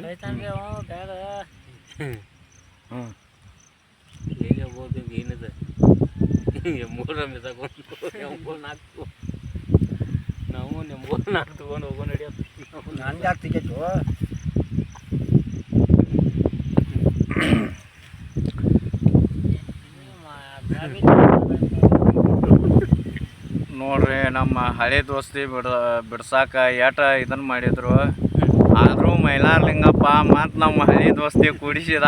ಕೈತಾನ್ರಿ ಅವ ಬ್ಯಾಗ ಹೇಗೆ ಹೋಗ್ಬೇಕು ಏನಿದೆ ಮೂರ ಮಿಸಾಕೊಂಡು ನಾಲ್ಕು ನಾವು ಮೂರು ನಾಲ್ಕು ತೊಗೊಂಡು ಹೋಗೋ ನಡೆಯೋದು ನನ್ಗೆ ಯಾಕೆ ಟಿಕೆಟು ನೋಡ್ರಿ ನಮ್ಮ ಹಳೆ ದೋಸ್ತಿ ಬಿಡ್ಸಾಕ ಏಟ ಇದನ್ನ ಮಾಡಿದ್ರು ಆದರೂ ಮೈಲಾರಲಿಂಗಪ್ಪ ಮತ್ತು ನಮ್ಮ ಹಳೆ ದೋಸ್ತಿ ಕೂಡಿಸಿದ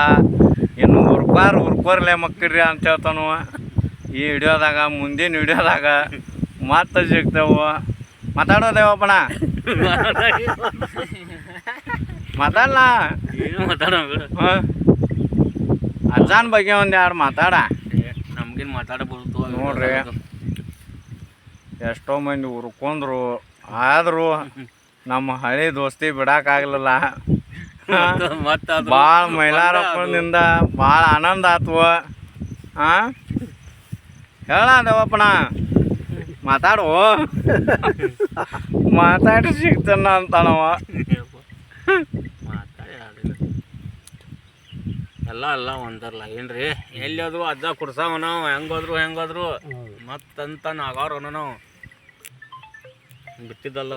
ಇನ್ನು ಉರ್ಕೋರ್ಲೆ ಮಕ್ಕಳ್ರಿ ಅಂತ ಹೇಳ್ತಾನು ಈ ಹಿಡಿಯೋದಾಗ ಮುಂದಿನ ಹಿಡಿಯೋದಾಗ ಮತ್ತೆ ಸಿಗ್ತೇವು ಮಾತಾಡೋದೇವಪ್ಪಣ ಮಾತಾಡಲ್ಲ ಏನು ಮಾತಾಡೋ ಅಜ್ಜಾನ್ ಬಗ್ಗೆ ಒಂದು ಎರಡು ಮಾತಾಡ ನಮ್ಗೇನು ಮಾತಾಡಬಹುದು ನೋಡ್ರಿ ಎಷ್ಟೋ ಮಂದಿ ಉರ್ಕೊಂಡ್ರು ಆದರೂ ನಮ್ಮ ಹಳೆ ದೋಸ್ತಿ ಬಿಡಕ್ಕಾಗ್ಲಿಲ್ಲ ಭಾಳ ಮೈಲಾರಪ್ಪನಿಂದ ಭಾಳ ಆನಂದ ಆತ್ವ ಹೇಳ ದೇವಪ್ಪಣ ಮಾತಾಡು ಮಾತಾಡಿ ಸಿಗ್ತಾನ ಅಂತಾನವ ಎಲ್ಲ ಒಂದರ್ಲ ಏನ್ರಿ ಎಲ್ಲಿ ಹೋದ್ರು ಅಜ್ಜ ಕುಡ್ಸಾವ ನಾವು ಹೆಂಗೋದ್ರು ಮತ್ತಂತ ನಾಗಾರ ನಾವು ಬಿಟ್ಟಿದ್ದಲ್ಲ